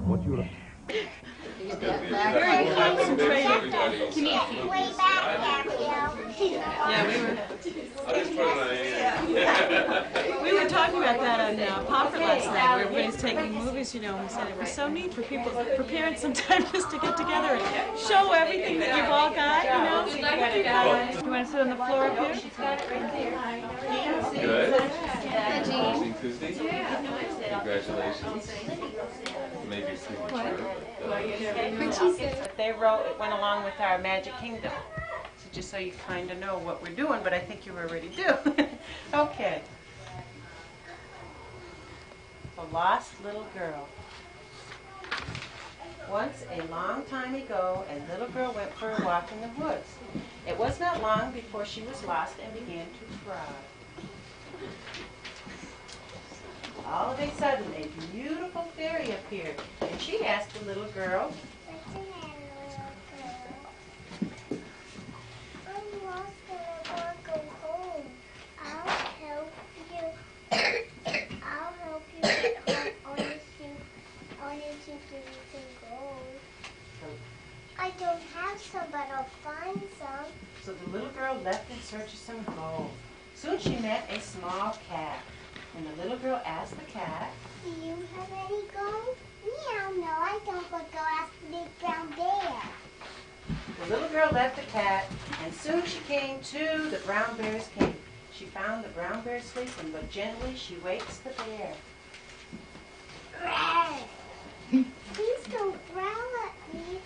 What you Very concentrated. Way back, Gabrielle. Yeah, we were talking about that on Popper last night, where everybody's taking movies, you know, and we said it was so neat for people, for parents sometimes just to get together and show everything that you've all got, you know. Do you want to sit on the floor up here? Good. Closing Tuesday. Congratulations. Maybe premature. They wrote, it went along with our Magic Kingdom. So just so you kind of know what we're doing, but I think you already do. Okay. The Lost Little Girl. Once, a long time ago, a little girl went for a walk in the woods. It was not long before she was lost and began to cry. All of a sudden, a beautiful fairy appeared, and she asked the little girl, What's the matter, little girl? I'm lost and I want to go home. I'll help you. I'll help you get home. Only you can go. I don't have some, but I'll find some. So the little girl left in search of some gold. Soon she met a small cat. And the little girl asked the cat, Do you have any gold? Meow, no, I don't, but go ask the big brown bear. the little girl left the cat, and soon she came to the brown bear's cave. She found the brown bear sleeping, but gently she wakes the bear. Please don't growl at me,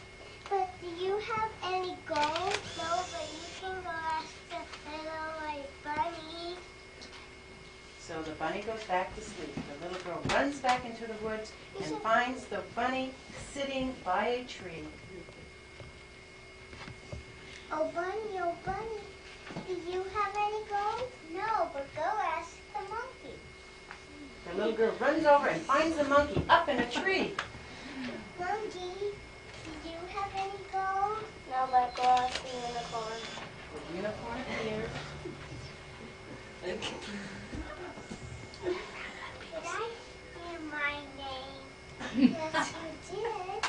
but do you have any gold? No, but you can go ask the little white bunny. So the bunny goes back to sleep. The little girl runs back into the woods and finds the bunny sitting by a tree. Oh, bunny, do you have any gold? No, but go ask the monkey. The little girl runs over and finds the monkey up in a tree. Monkey, do you have any gold? No, but go ask the unicorn. The unicorn appears. Did I hear my name? Yes, you did.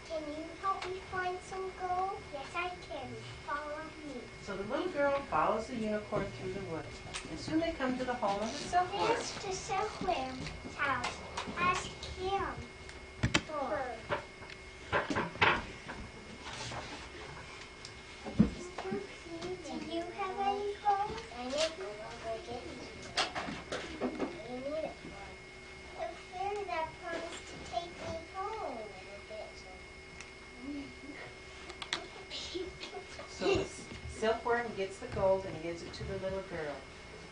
Can you help me find some gold? Yes, I can. Follow me. So the little girl follows the unicorn through the woods, and soon they come to the home of the silkworm. There's the silkworm's house. Ask him. Do you have any gold? I need it. The fairy that promised to take me home. So the silkworm gets the gold and gives it to the little girl.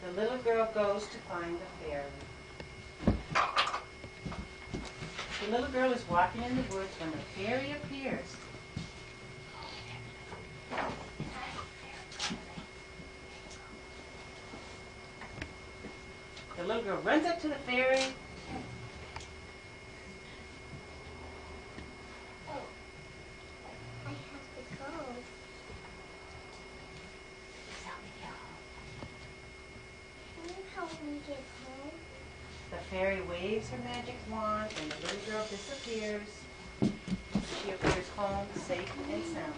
The little girl goes to find the fairy. The little girl is walking in the woods when the fairy appears. The little girl runs up to the fairy. I have the gold. Can you help me get home? The fairy waves her magic wand and the little girl disappears. She appears home safe and sound.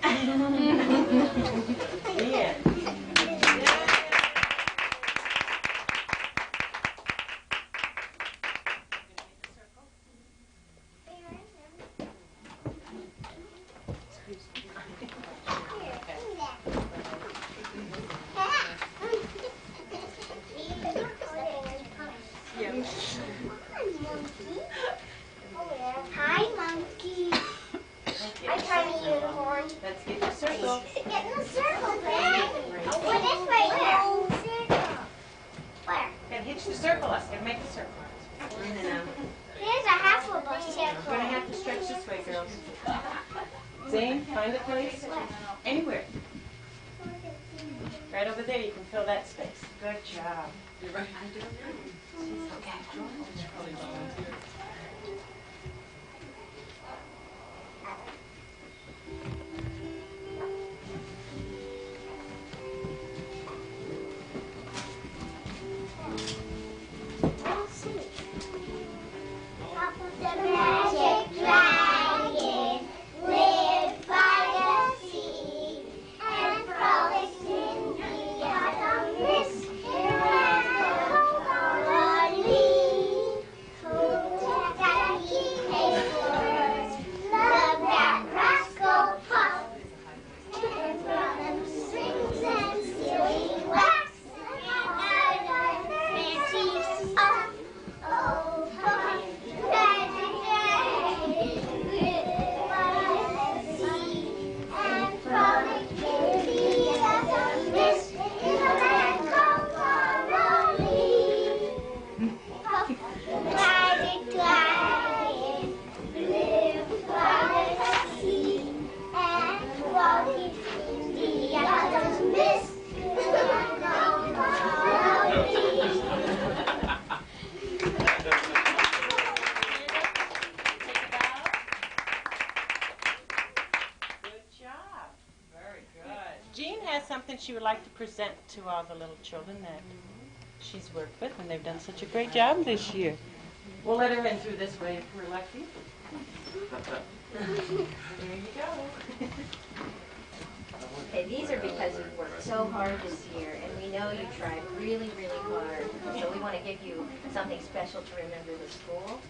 The end. Hi, monkey. I found a unicorn. Let's get the circle. Get in the circle, Dad. What is right here? Where? Gotta hitch the circle up. Gotta make the circle. Here's a half of a circle. We're gonna have to stretch this way, girls. Zane, find a place. Anywhere. Right over there, you can fill that space. Good job. You're right. The magic has something she would like to present to all the little children that she's worked with, and they've done such a great job this year. We'll let her in through this way if we're lucky. There you go. Okay, these are because you've worked so hard this year, and we know you tried really, really hard. So we want to give you something special to remember the school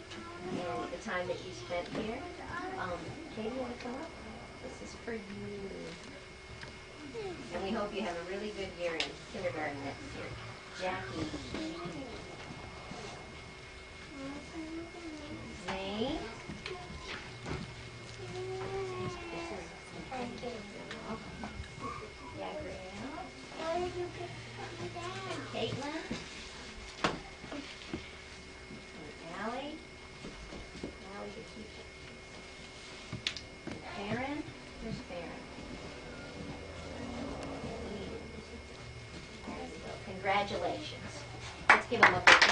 and the time that you spent here. Katie, you want to come up? This is for you. And we hope you have a really good year in kindergarten next year. Jackie. Zane. Caitlin, Allie, the teacher. Farron, where's Farron? There you go. Congratulations. Let's give them a big hand.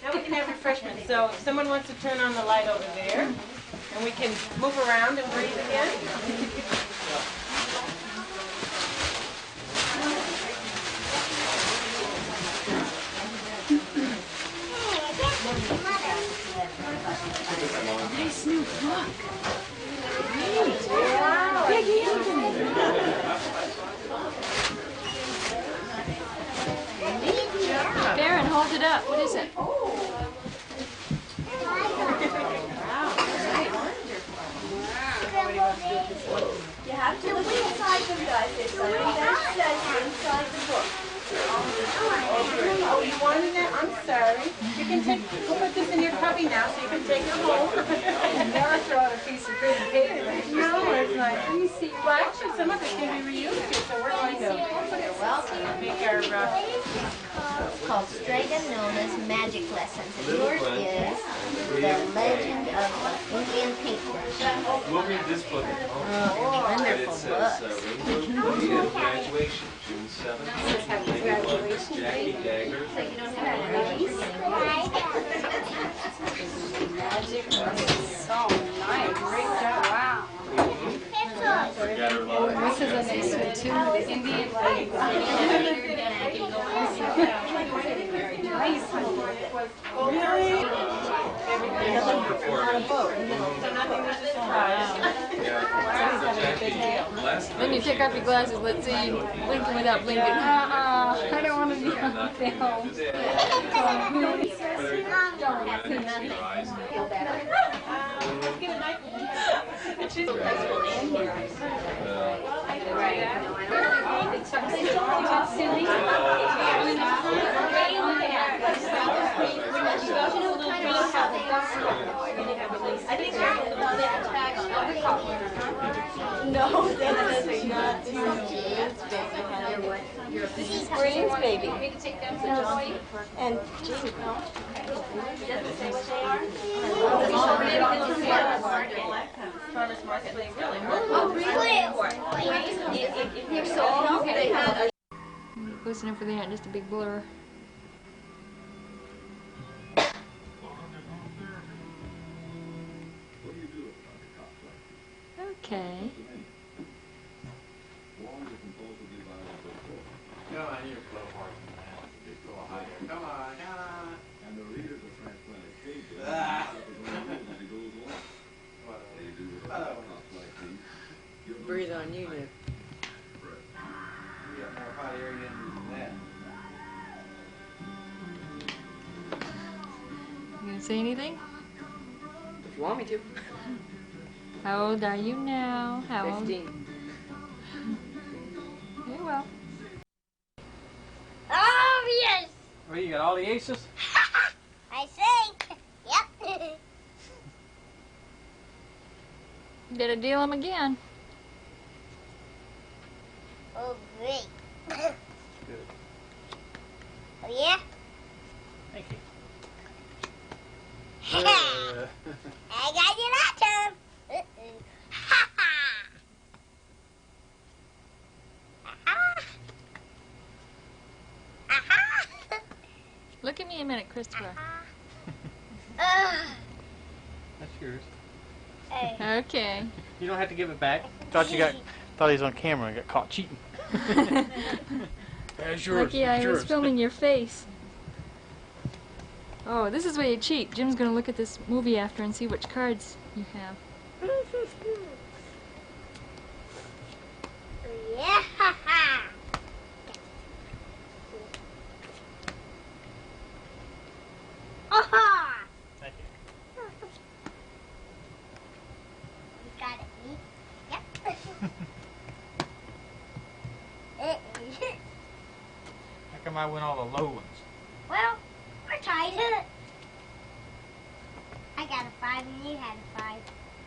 Now we can have refreshments. So if someone wants to turn on the light over there, and we can move around and breathe again. Nice new book. Great. Wow. Big Baron, hold it up. What is it? You have to look inside them, guys. There's something that says inside the book. Oh, you wanted that? I'm sorry. You can take, we'll put this in your cubby now so you can take it home. Never throw out a piece of pretty paper. No, it's like, let me see. Well, actually, some of it can be reused here, so we're going to make our, It's called Strega Nona's Magic Lessons. And yours is The Legend of the Indian Paintbrush. We'll read this book at home. Wonderful It says, book. graduation, June 7th. Jackie Dagger. So you don't have to read Magic so nice. Great job. Wow. Forgot her love. This is a nice one too. The Indian flag. Nice. really? On a boat. So nothing was a surprise. Then you take off your glasses. Let's see you blinking without blinking. I don't want to be on film. Feel better. Let's get a knife. She's I think there's a little bit of tag on it. No, that is not This is Brains, baby. And farmers market, they really They're so long. They had a Listening for the end, just a big blur. Okay. Come on, you blow harder than that. Just go higher. Come on, come on. And the leaders of transplanted Kjbld Ah. as it goes along. They do it like these. Give them Breathe on you, Nick. breath. We got more hot air than that. You gonna say anything? If you want me to. How old are you now? How old? 15. Very well. Oh, yes. Well, you got all the aces? I think. Yep. Better deal them again. Oh, great. Good. Oh, yeah? Thank you. I got you that time. Ha ha. Aha. Aha. Look at me a minute, Christopher. Uh, yours. Hey. Okay. You don't have to give it back. Thought he was on camera and got caught cheating. That's yours. Lucky I was filming your face. Oh, this is where you cheat. Jim's gonna look at this movie after and see which cards you have. Yeah. Aha! Thank you. You got it, me? Yep. How come I win all the low ones? Well, we're tied. I got a 5 and you had a 5.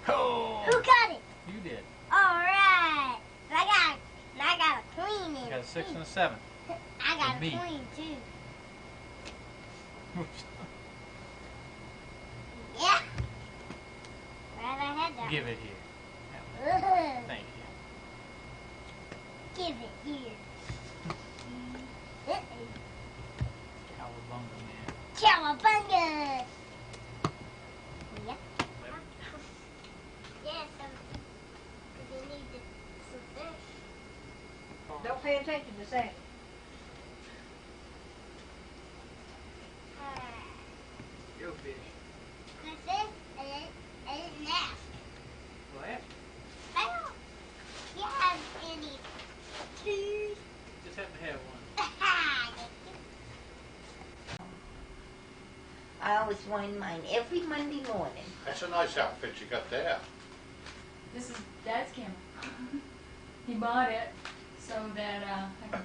Oh! Who got it? You did. All right. I got a queen in You got a it, 6 too. and a 7. I got for a me. queen too. Yeah. Right, I had that. Give it here. Ugh. Thank you. Give it here. Cowabunga, man. Cowabunga! Yep. Yeah, we need some fish. Don't pay attention to say. Go fish. Cause this, I didn't ask. Well, ask. I don't. You have any twos? Just have to have one. I always wind mine every Monday morning. That's a nice outfit you got there. This is Dad's camera. He bought it so that I could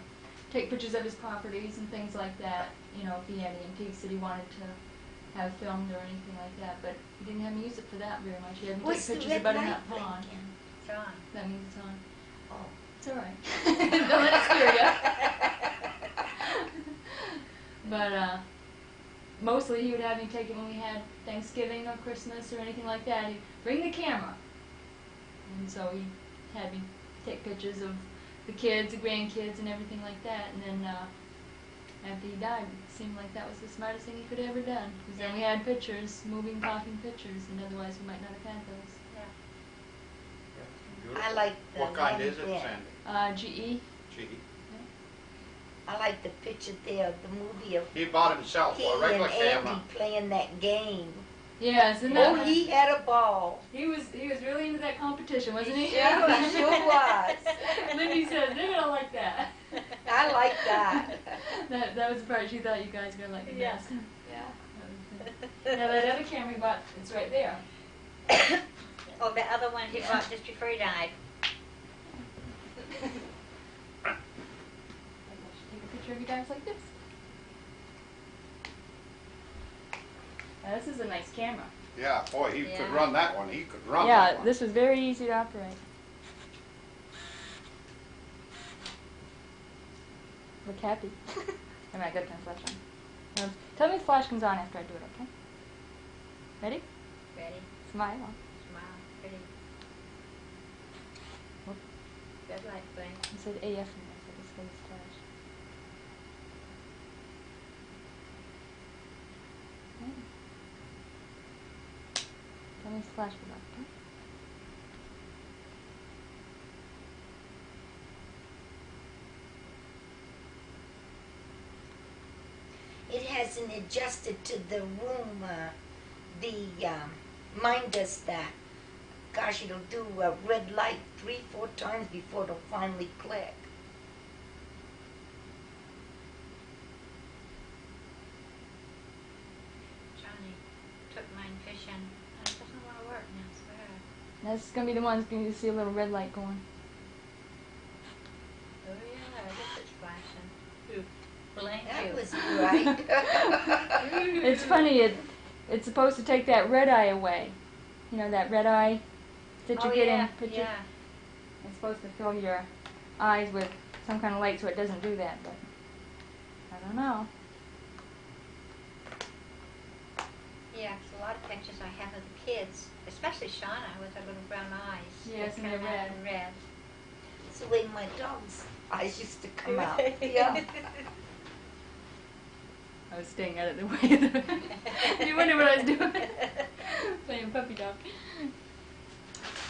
take pictures of his properties and things like that. You know, if he had antiques that he wanted to have filmed or anything like that. But he didn't have me use it for that very much. He had me What's take the pictures red of it in light that pond. blinking? John. That means it's on. Oh. It's all right. Don't let it scare you. But mostly he would have me take it when we had Thanksgiving or Christmas or anything like that. He'd bring the camera. And so he had me take pictures of the kids, the grandkids, and everything like that. And then after he died, it seemed like that was the smartest thing he could have ever done. Because then we had pictures, moving, talking pictures, and otherwise we might not have had those. I like the What kind one is it, there. Sandy? GE. Gee. I like the picture there of the movie of He bought himself he a and regular Andy camera. playing that game. Yes, and Oh, he had a ball. he was really into that competition, wasn't he? Yeah, he sure was. Lindy said they're gonna like that. I like that. That was the part she thought you guys were gonna like the best. Yeah. Now that other camera he bought, it's right there. Oh, the other one he bought just before he died. Take a picture of you guys like this. Now this is a nice camera. Yeah, boy, he could Yeah. run that one. He could run that Yeah, one. this was very easy to operate. Look happy. I mean, I gotta turn the flash on. Tell me if the flash comes on after I do it, okay? Ready? Ready? Smile. Smile. Pretty. Whoop. Red light blink. It said AF in there, so this goes flash. Okay. Tell me if the flash goes on, okay? It hasn't adjusted to the room. Mine does that. Gosh, it'll do a red light 3-4 times before it'll finally click. Johnny took mine fishing, and it doesn't want to work now, I swear. This is gonna be the one that's gonna see a little red light going. Oh yeah, I guess it's flashing. Ooh, blink That you. was right. It's funny, it's supposed to take that red eye away. You know, that red eye that you Oh, get yeah, in pictures? yeah. It's supposed to fill your eyes with some kind of light so it doesn't do that, but I don't know. Yeah, 'cause a lot of pictures I have of the kids, especially Shauna with her little brown eyes. Yes, They and they're come out red. in red. It's the way my dog's eyes used to come out. Yeah. I was staying out of the way. You wonder what I was doing? playing puppy dog.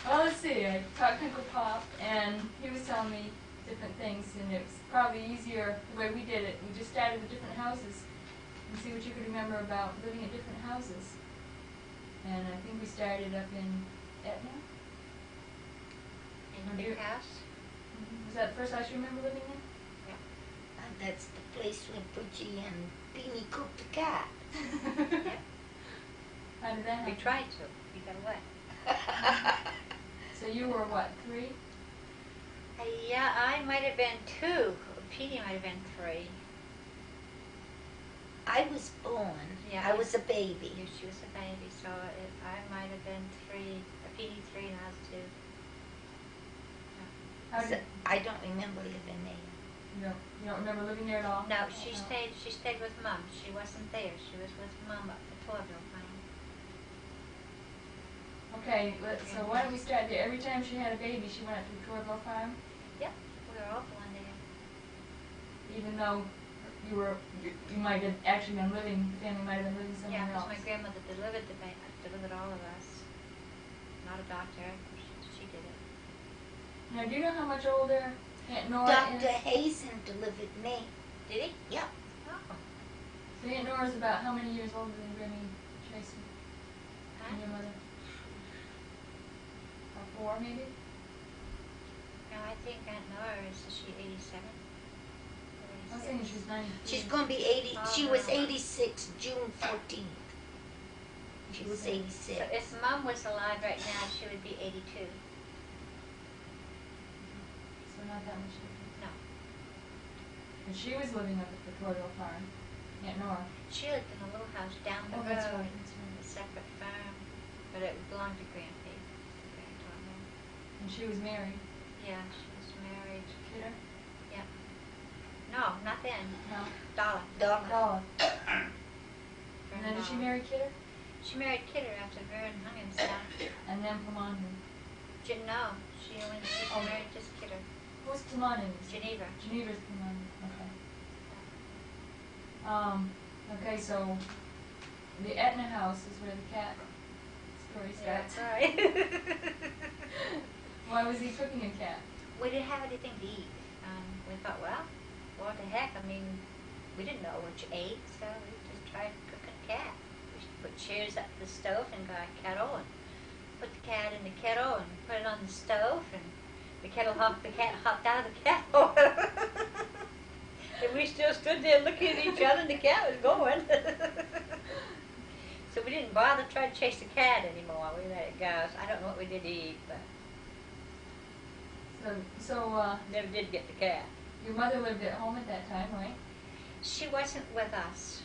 Well, let's see. I talked to Uncle Pop, and he was telling me different things, and it was probably easier the way we did it. We just started with different houses and see what you could remember about living at different houses. And I think we started up in Etna. In the big house? Was that the first house you remember living in? And that's the place where Bridgie and Beanie cooked the cat. How did that happen? We tried to. We got away. So you were what, 3? Yeah, I might have been 2. Petey might have been 3. I was born. Yeah, I was a baby. She was a baby, so I might have been 3. Petey 3 and I was 2. How So did, I don't remember living there. you don't remember living there at all? No, she stayed with Mom. She wasn't there. She was with Mom up at Torville Farm. Okay, so why don't we start there? Every time she had a baby, she went up to the Kjbld farm, Yep, we were all born there. even though you might have actually been living, the family might have been living Yeah, somewhere because else. my grandmother delivered all of us. Not a doctor. She did it. Now, do you know how much older Aunt Nora Dr. is? Hazen delivered me. Did he? Yep. Oh. So Aunt Nora's about how many years older than Granny Tracy Huh? and your mother? Or 4, maybe? No, I think Aunt Nora is she 87? I was thinking she was 93. She's going to be 80. Oh, She was no. 86, June 14th. She was 86. So if Mom was alive right now, she would be 82. So not that much different. No. And she was living up at the Kjbld farm, Aunt Nora. She lived in a little house down the Oh, road. that's right, that's right. A separate farm, but it belonged to Grandpa. And she was married. Yeah, she was married. Kidder? No, not then. No. Dollar. Dollar. Vern And then did she Dollar. marry Kidder? She married Kidder after Vern hung himself. And then Plumondon. No, she married just Kidder. Who's Plumondon? Geneva. Geneva's Plumondon, okay. Okay, so the Etna house is where the cat story Yeah, starts. that's right. Why was he cooking a cat? We didn't have anything to eat. We thought, well, what the heck? I mean, we didn't know what you ate, so we just tried to cook a cat. We put chairs up to the stove and got a kettle and put the cat in the kettle and put it on the stove and the cat hopped out of the kettle. And we still stood there looking at each other and the cat was going. So we didn't bother trying to chase the cat anymore. We let it go. So I don't know what we did eat, but never did get the cat. Your mother lived at home at that time, right? She wasn't with us.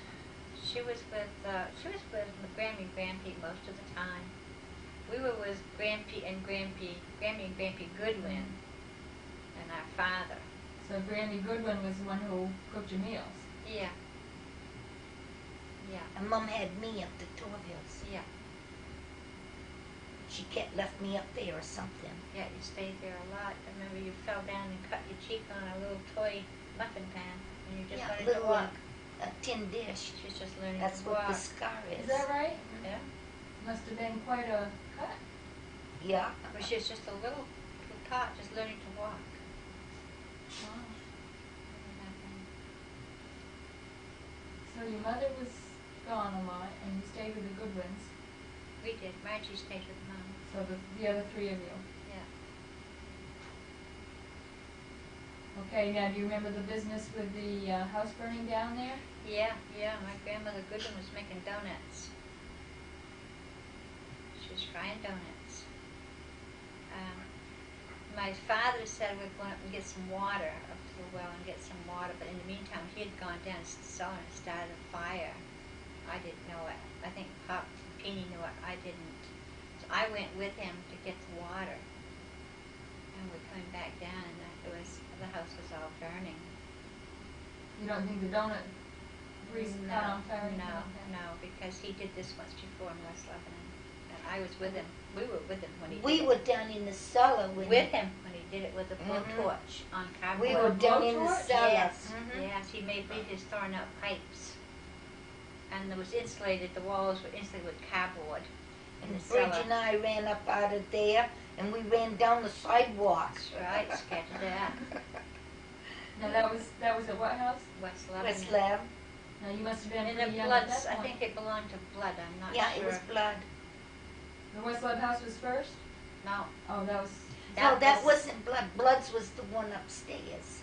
She was with Grammy and Grampy most of the time. We were with Grammy and Grampy Goodwin and our father. So Granny Goodwin was the one who cooked your meals. Yeah. Yeah. And Mom had me up the Torvilles. Yeah. She left me up there or something. Yeah, you stayed there a lot. I remember you fell down and cut your cheek on a little toy muffin pan and you just Yeah, learned to little walk. a tin dish. She was just learning That's to what walk. the scar is. Is that right? Yeah. Must have been quite a cut. Yeah. But she was just a little tot, just learning to walk. Wow. So your mother was gone a lot, and you stayed with the Goodwins. We did. Margie stayed with Mom. So the other 3 of you. Yeah. Okay, now do you remember the business with the house burning down there? Yeah. My grandmother Goodwin was making donuts. She was frying donuts. My father said we'd go up and get some water up to the well and get some water, but in the meantime he had gone down to the cellar and started a fire. I didn't know it. I think Pop and Peony knew it. I didn't. So I went with him to get the water. And we're coming back down and the house was all burning. You don't think the donut grease caught on fire? or anything like that? No, because he did this once before in West Lebanon. And I was with him. We were with him when he did We it. were down in the cellar With him when he did it with a blowtorch on cardboard. We were down in the blowtorch? cellar. Yes, Mhm. yes, he made videos throwing out pipes. And it was insulated, the walls were insulated with cardboard. And Bridgie and I ran up out of there, and we ran down the sidewalk. That's right, scared to death. Now that was at what house? West Love. West Lab. Now you must have been And pretty the young at Bloods, that I point. think it belonged to Blood, I'm not Yeah, sure. it was blood. The West Love house was first? No. Oh, that was, No, that wasn't blood. Blood's was the one upstairs.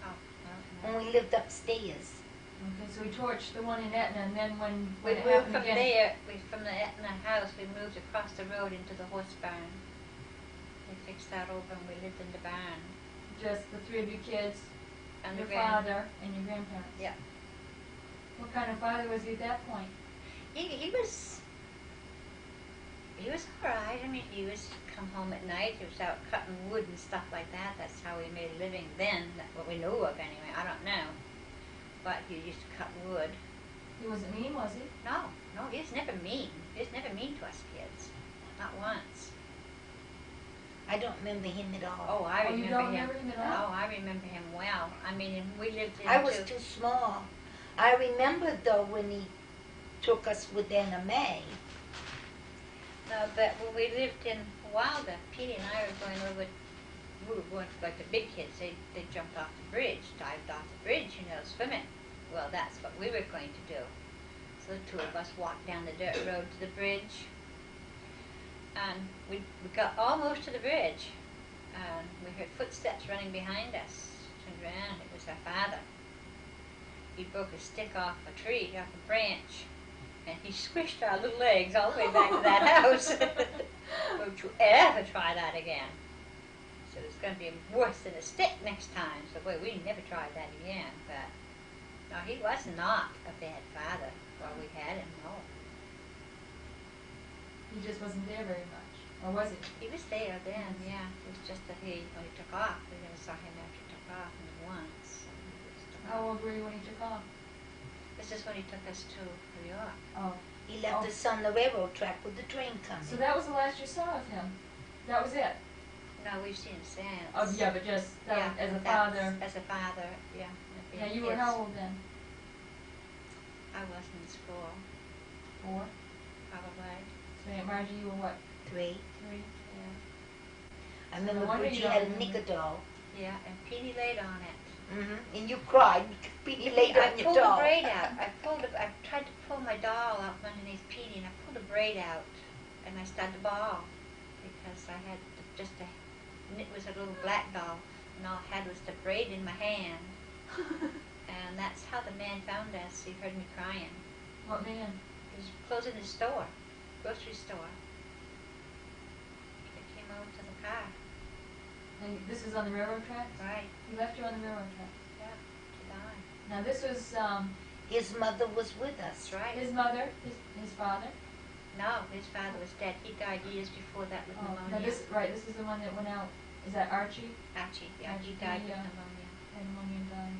Oh, I don't know. When we lived upstairs. okay, so we torched the one in Etna, and then when We it moved happened from again. there, from the Etna house, we moved across the road into the horse barn. They fixed that over and we lived in the barn. Just the three of you kids, And your the grand- father, and your grandparents. Yeah. What kind of father was he at that point? He was alright. I mean, he was come home at night. He was out cutting wood and stuff like that. That's how he made a living then. That's what we knew of anyway. I don't know. But he used to cut wood. He wasn't mean, was he? No, he was never mean. He was never mean to us kids. Not once. I don't remember him at all. Oh, I Oh, remember you don't him. remember him at all? Oh, I remember him well. I mean, and we lived in I was too small. I remember though when he took us with Anna Mae. No, but when we lived in Wilder, Petey and I were going over. We were going like the big kids. They jumped off the bridge, dived off the bridge, swimming. Well, that's what we were going to do. So the two of us walked down the dirt road to the bridge, and we got almost to the bridge, and we heard footsteps running behind us. Turned around, it was our father. He broke a stick off a tree, off a branch, and he squished our little legs all the way back to that house. Don't you ever try that again. So it's going to be worse than a stick next time. So boy, we never tried that again. But no, he was not a bad father while we had him. No, He just wasn't there very much. Or was he? he was there then. Yeah, it was just that when he took off, we never saw him after he took off once. How old were you when he took off? This is when he took us to New York. Oh. He left Oh. us on the railroad track with the train coming. So that was the last you saw of him? That was it? No, we've seen him since. Oh, yeah, but just that as a father. As a father, yeah. Yeah, you were how old then? I wasn't in school, 4? probably. So Aunt Margie, you were what, 3. 3? Yeah. I remember no wonder Bridgie you don't had a remember. nickel doll. Yeah, and Petey laid on it. And you cried because Petey laid I on your pulled the doll. braid out. I tried to pull my doll out from underneath Petey, and I pulled the braid out, and I started to bawl because I had it was a little black doll, and all I had was the braid in my hand. And that's how the man found us. He heard me crying. What man? He was closing his store, grocery store. He came over to the car. And this was on the railroad tracks? Right, He left you on the railroad tracks. yeah, to die. Now this was His mother was with us. That's right. his mother, his father. No, his father was dead. He died years before that with Oh, now pneumonia. this is the one that went out. Is that Archie? Archie, yeah, he Archie, died with yeah. pneumonia. Had pneumonia and died.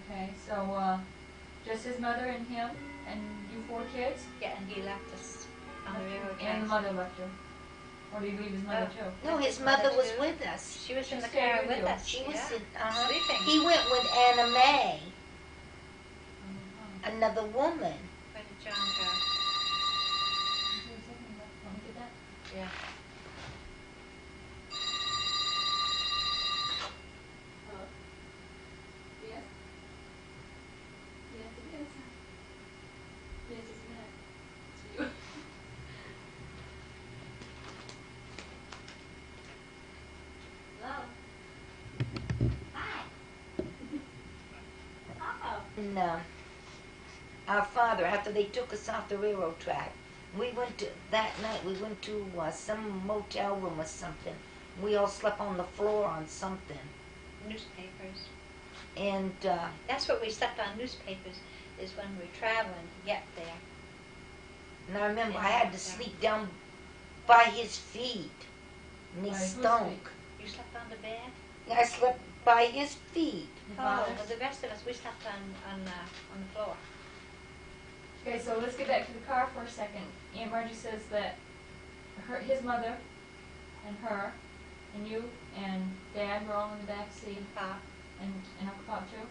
Okay, so just his mother and him, and you 4 kids, Yeah, and he left us on the railroad tracks. and the mother left you. Or did he leave his mother Oh. too? No, his mother was with us. She was in She the stayed car with with you. us. She was yeah. in, Sleeping. He went with Anna Mae, Uh-huh. another woman. Where did John go? Want me to get that? Yeah. Yes. Yes, it is. Yes, isn't it? It's you. Hello. Hi. Oh. And our father, after they took us off the railroad track, that night we went to some motel room or something. We all slept on the floor on something. Newspapers. And That's what we slept on, newspapers, is when we were traveling to get there. and I remember I Yeah, had to yeah. sleep down by his feet. And he By whose stunk. feet? You slept on the bed? I slept by his feet. Your Oh, father's? well, the rest of us, we slept on the floor. Okay, so let's get back to the car for a second. Aunt Margie says that his mother and her and you and Dad were all in the back seat, Pop. and Uncle Pop too,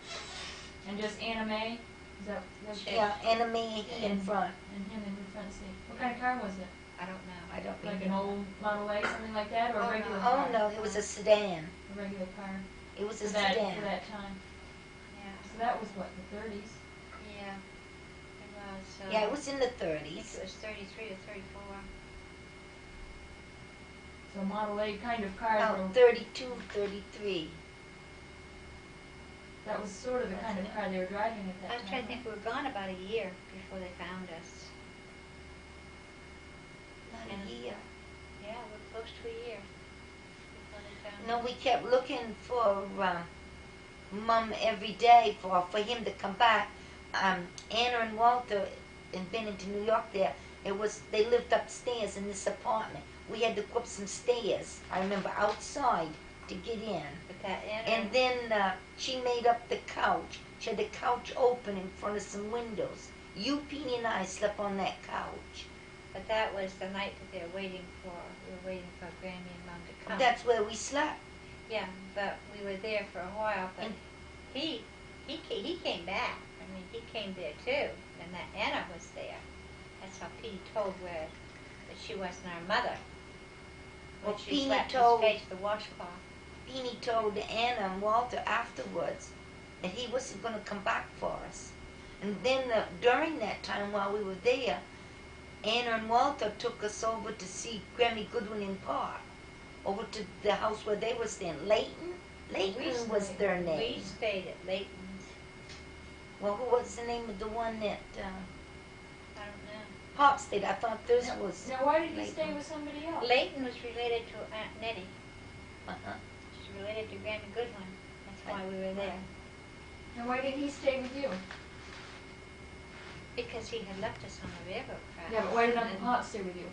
and just Anna Mae, is that Sure. Yeah, Anna Mae in front. and him in the front seat. What kind of car was it? I don't know. I don't Like remember. an old Model A, something like that, or a regular Oh car? no, it was a sedan. A regular car It was a for that sedan. for that time. Yeah. So that was what, the 30s? Yeah. It was. Yeah, it was in the I think 30s. it was 33 or 34. So Model A kind of cars Oh, were, 32, 33. that was sort of the kind of car they were driving at that I was time. trying to think, we were gone about a year before they found us. Not And- a year. Yeah, we were close to a year before they found No, us. we kept looking for Mum every day for him to come back. Anna and Walter had been into New York there. They lived upstairs in this apartment. We had to go up some stairs, I remember, outside to get in. But that And then she made up the couch. She had the couch open in front of some windows. You, Peony, and I slept on that couch. But that was the night that they were waiting for. We were waiting for Grammy and Mom to come. That's where we slept. Yeah, but we were there for a while. But And- he came back. I mean, he came there too, and that Anna was there. That's how Petey told where that she wasn't our mother. When Well, she Petey slapped told- his face with the washcloth. Peony told Anna and Walter afterwards that he wasn't going to come back for us. And then during that time while we were there, Anna and Walter took us over to see Grammy Goodwin in Park, over to the house where they were staying. Layton was their We name. stayed at Layton's. Well, who was the name of the one that I don't know. Pop stayed? I thought this was. Now why did he Layton. stay with somebody else? Layton was related to Aunt Nettie. Uh-huh. She's related to Grammy Goodwin. That's why we were there. And why did he stay with you? Because he had left us on the railroad track. Yeah, but why did Uncle And- Pop stay with you?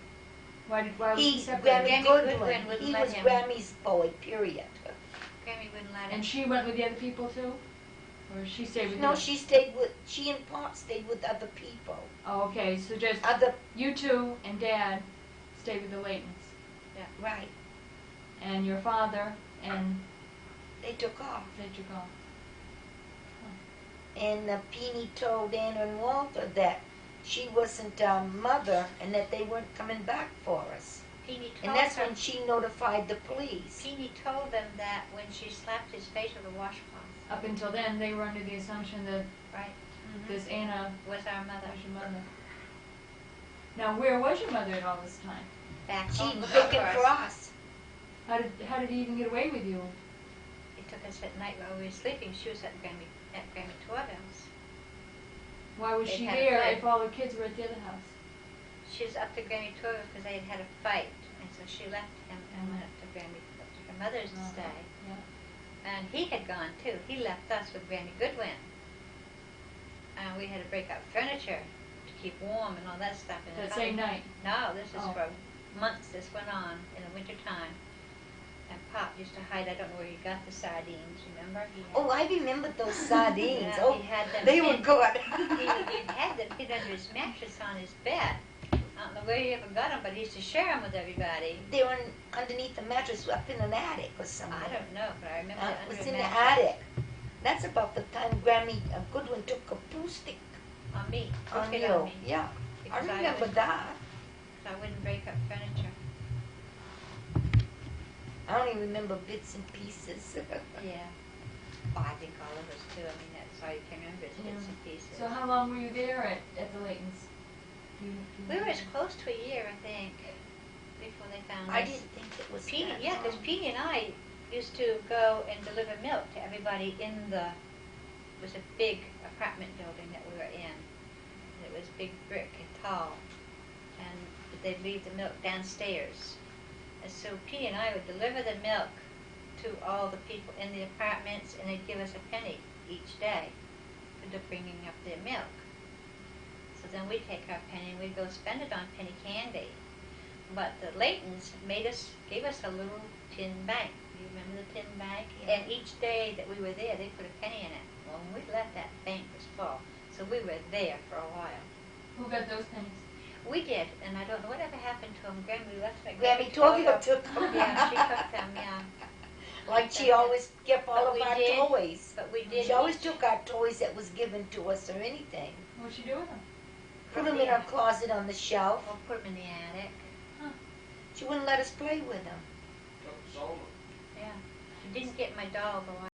Why was he He's separated? Grammy Grammy Goodwin. Goodwin wouldn't He let was him. Grammy's boy, period. Grammy wouldn't let him. And she went with the other people too? Or she stayed with No, you? she and Pop stayed with other people. Oh, okay, so just Other, you two and Dad stayed with the Laytons. right. And your father and They took off. they took off. And Peony told Anna and Walter that she wasn't our mother and that they weren't coming back for us. Peony told And that's her, when she notified the police. Peony told them that when she slapped his face with a washcloth. Up until then, they were under the assumption that Right. this Anna Was our mother. was your mother. Now, where was your mother at all this time? Back She home looking for us. How did he even get away with you? He took us at night while we were sleeping. She was at Grammy Torville's. Why was They she had a there fight. if all the kids were at the other house? She was up to Grammy Torville's because they had had a fight. And so she left him and went up to her mother's to Uh-huh. stay. Yeah. And he had gone too. He left us with Grammy Goodwin. And we had to break up furniture to keep warm and all that stuff. in the That same house. night. No, this is Oh. for months. This went on in the winter time. And Pop used to hide. I don't know where he got the sardines. Remember? He had, Oh, I remember those sardines. Yeah, Oh, he had them they were hid. good. he had them hid under his mattress on his bed. I don't know where he ever got them, but he used to share them with everybody. They were underneath the mattress up in an attic or something. I don't know, but I remember It it under was a in the mattress. attic. That's about the time Grammy Goodwin took a poo stick On me. on Took it you. on me. Yeah, I Because remember wouldn't- that. I wouldn't break up furniture. I only remember bits and pieces. Yeah. Oh, I think all of us too. I mean, that's all you can remember is bits and pieces. So how long were you there at the Laytons? We were as close to a year, I think, before they found I us. didn't think it was Petey, that yeah, because long. Petey and I used to go and deliver milk to everybody in the, it was a big apartment building that we were in. And it was big brick and tall. And they'd leave the milk downstairs. And so Petey and I would deliver the milk to all the people in the apartments, and they'd give us a penny each day for the bringing up their milk. So then we'd take our penny and we'd go spend it on penny candy. But the Laytons gave us a little tin bank. Do you remember the tin bank? Yeah. And each day that we were there, they put a penny in it. Well, when we left, that bank was full. So we were there for a while. Who got those pennies? We did, and I don't know whatever happened to them. Grammy left like Grammy Torville took them. Yeah, she took them, yeah. Like she always kept all But of we our did. toys. But we did. She always each- took our toys that was given to us or anything. What'd she do with them? Put them in her closet on the shelf. We'll put them in the attic. She wouldn't let us play with them. Yeah. She didn't get my doll though.